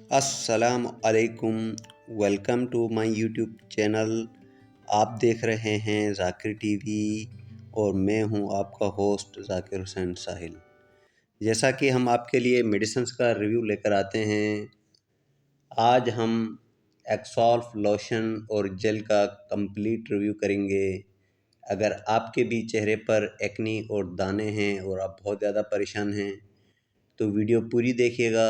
अस्सलाम अलैकुम। Welcome to my YouTube channel. आप देख रहे हैं ज़ाकिर टीवी और मैं हूं आपका होस्ट ज़ाकिर हुसैन साहिल। जैसा कि हम आपके लिए मेडिसिन्स का रिव्यू लेकर आते हैं, आज हम एक्सॉल्फ लोशन और जेल का कंप्लीट रिव्यू करेंगे। अगर आपके भी चेहरे पर एक्नी और दाने हैं और आप बहुत ज़्यादा परेशान हैं तो वीडियो पूरी देखिएगा।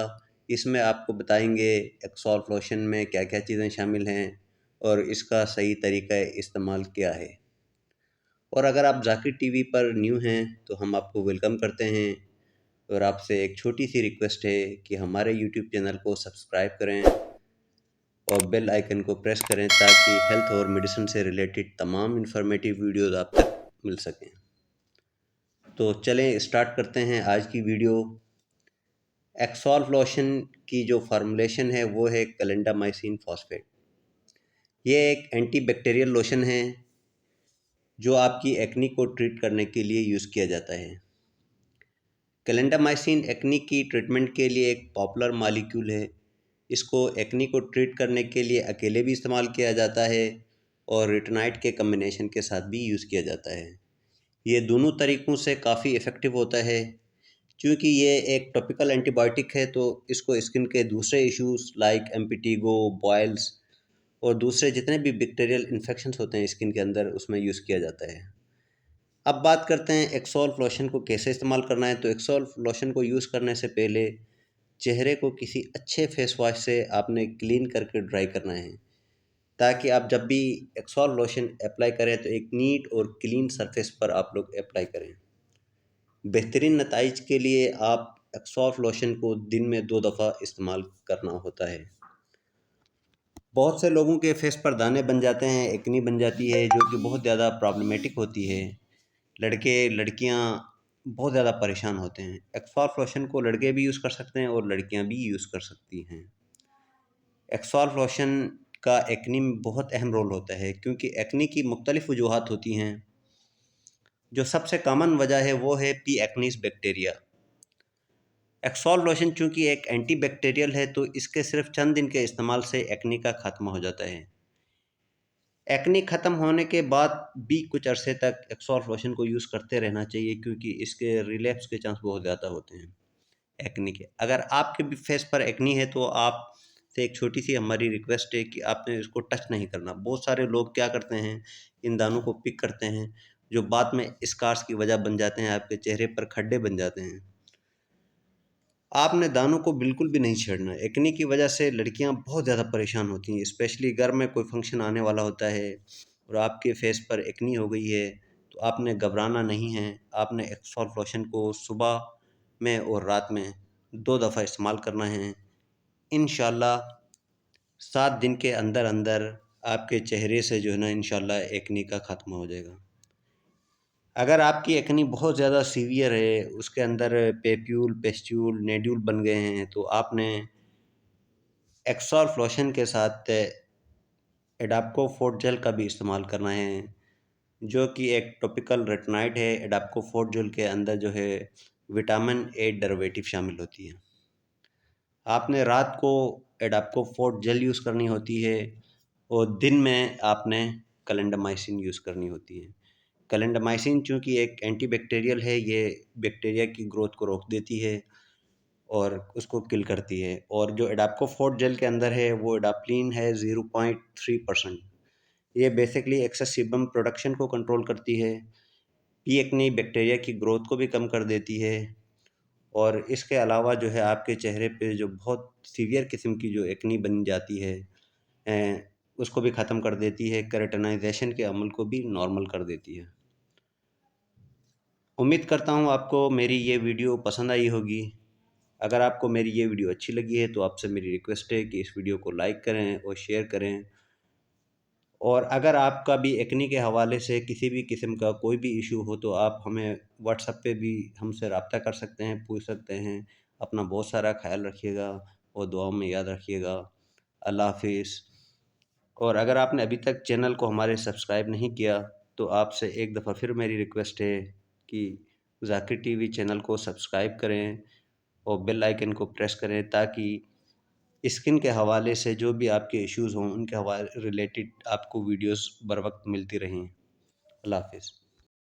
इसमें आपको बताएंगे एक्सॉल्फ लोशन में क्या क्या चीज़ें शामिल हैं और इसका सही तरीका इस्तेमाल क्या है। और अगर आप ज़ाकिर टीवी पर न्यू हैं तो हम आपको वेलकम करते हैं और आपसे एक छोटी सी रिक्वेस्ट है कि हमारे यूट्यूब चैनल को सब्सक्राइब करें और बेल आइकन को प्रेस करें ताकि हेल्थ और मेडिसिन से रिलेटेड तमाम इन्फॉर्मेटिव वीडियोज़ आप तक मिल सकें। तो चलें स्टार्ट करते हैं आज की वीडियो। एक्सॉल्फ लोशन की जो फार्मूलेशन है वो है क्लेंडामाइसिन फॉस्फेट। ये एक एंटी बैक्टीरियल लोशन है जो आपकी एक्नी को ट्रीट करने के लिए यूज़ किया जाता है। क्लेंडामाइसिन एक्नी की ट्रीटमेंट के लिए एक पॉपुलर मॉलिक्यूल है। इसको एक्नी को ट्रीट करने के लिए अकेले भी इस्तेमाल किया जाता है और रिटनाइट के कम्बिनेशन के साथ भी यूज़ किया जाता है। ये दोनों तरीक़ों से काफ़ी इफ़ेक्टिव होता है। चूँकि ये एक टॉपिकल एंटीबायोटिक है तो इसको स्किन के दूसरे इश्यूज़ लाइक एम्पिटिगो, बॉयल्स और दूसरे जितने भी बैक्टीरियल इन्फेक्शंस होते हैं स्किन के अंदर उसमें यूज़ किया जाता है। अब बात करते हैं एक्सॉल्फ लोशन को कैसे इस्तेमाल करना है। तो एक्सॉल्फ लोशन को यूज़ करने से पहले चेहरे को किसी अच्छे फेस वॉश से आपने क्लीन करके ड्राई करना है ताकि आप जब भी एक्सॉल्फ लोशन अप्लाई करें तो एक नीट और क्लीन सरफेस पर आप लोग अप्लाई करें। बेहतरीन नताइज के लिए आप एक्सॉल्फ लोशन को दिन में 2 दफ़ा इस्तेमाल करना होता है। बहुत से लोगों के फेस पर दाने बन जाते हैं, एक्नी बन जाती है जो कि बहुत ज़्यादा प्रॉब्लमेटिक होती है। लड़के लड़कियां बहुत ज़्यादा परेशान होते हैं। एक्सॉल्फ लोशन को लड़के भी यूज़ कर सकते हैं और लड़कियां भी यूज़ कर सकती हैं। एक्सॉल्फ लोशन का एक्नी में बहुत अहम रोल होता है क्योंकि एक्नी की मुख्तलिफ वजूहात होती हैं। जो सबसे कॉमन वजह है वो है पी एक्नीस बैक्टीरिया। एक्सॉल्फ लोशन चूँकि एक एंटी बैक्टीरियल है तो इसके सिर्फ चंद दिन के इस्तेमाल से एक्नी का खात्मा हो जाता है। एक्ने ख़त्म होने के बाद भी कुछ अरसे तक एक्सॉल्फ लोशन को यूज़ करते रहना चाहिए क्योंकि इसके रिलैप्स के चांस बहुत ज़्यादा होते हैं एक्ने के। अगर आपके भी फेस पर एक्नी है तो आप से एक छोटी सी हमारी रिक्वेस्ट है कि आपने इसको टच नहीं करना। बहुत सारे लोग क्या करते हैं, इन दानों को पिक करते हैं जो बाद में स्कार्स की वजह बन जाते हैं, आपके चेहरे पर खड्डे बन जाते हैं। आपने दानों को बिल्कुल भी नहीं छेड़ना। एक्ने की वजह से लड़कियां बहुत ज़्यादा परेशान होती हैं, स्पेशली घर में कोई फंक्शन आने वाला होता है और आपके फेस पर एक्नी हो गई है तो आपने घबराना नहीं है। आपने एक्सॉल्फ लोशन को सुबह में और रात में 2 दफ़ा इस्तेमाल करना है। इंशाल्लाह 7 दिन के अंदर अंदर आपके चेहरे से जो है ना इंशाल्लाह एक्नी का ख़त्म हो जाएगा। अगर आपकी एक्नी बहुत ज़्यादा सीवियर है, उसके अंदर पेप्यूल, पेस्ट्यूल, नेड्यूल बन गए हैं तो आपने एक्सॉल्फ लोशन के साथ एडाप्को फोर्ट जेल का भी इस्तेमाल करना है जो कि एक टॉपिकल रेटिनॉइड है। एडाप्को फोर्ट जेल के अंदर जो है विटामिन ए डेरिवेटिव शामिल होती है। आपने रात को एडाप्को फोर्ट जेल यूज़ करनी होती है और दिन में आपने क्लेंडामाइसिन यूज़ करनी होती है। क्लेंडामाइसिन चूँकि एक एंटीबैक्टीरियल है, ये बैक्टीरिया की ग्रोथ को रोक देती है और उसको किल करती है। और जो एडाप्को फोर्ट जेल के अंदर है वो एडाप्लिन है 0.3%। ये बेसिकली एक्सेस सीबम प्रोडक्शन को कंट्रोल करती है, पी एक्ने बैक्टीरिया की ग्रोथ को भी कम कर देती है और इसके अलावा जो है आपके चेहरे पे जो बहुत सीवियर किस्म की जो एक्नी बन जाती है उसको भी ख़त्म कर देती है। केराटिनाइजेशन के अमल को भी नॉर्मल कर देती है। उम्मीद करता हूँ आपको मेरी ये वीडियो पसंद आई होगी। अगर आपको मेरी ये वीडियो अच्छी लगी है तो आपसे मेरी रिक्वेस्ट है कि इस वीडियो को लाइक करें और शेयर करें। और अगर आपका भी एक्ने के हवाले से किसी भी किस्म का कोई भी इशू हो तो आप हमें व्हाट्सएप पे भी हमसे रब्ता कर सकते हैं, पूछ सकते हैं। अपना बहुत सारा ख्याल रखिएगा और दुआओं में याद रखिएगा। अल्लाह हाफिज़। और अगर आपने अभी तक चैनल को हमारे सब्सक्राइब नहीं किया तो आपसे एक दफ़ा फिर मेरी रिक्वेस्ट है कि ज़ाकिर टीवी चैनल को सब्सक्राइब करें और बेल आइकन को प्रेस करें ताकि स्किन के हवाले से जो भी आपके इश्यूज़ हों उनके हवाले रिलेटेड आपको वीडियोस बर वक्त मिलती रहें। अल्लाह हाफ़िज़।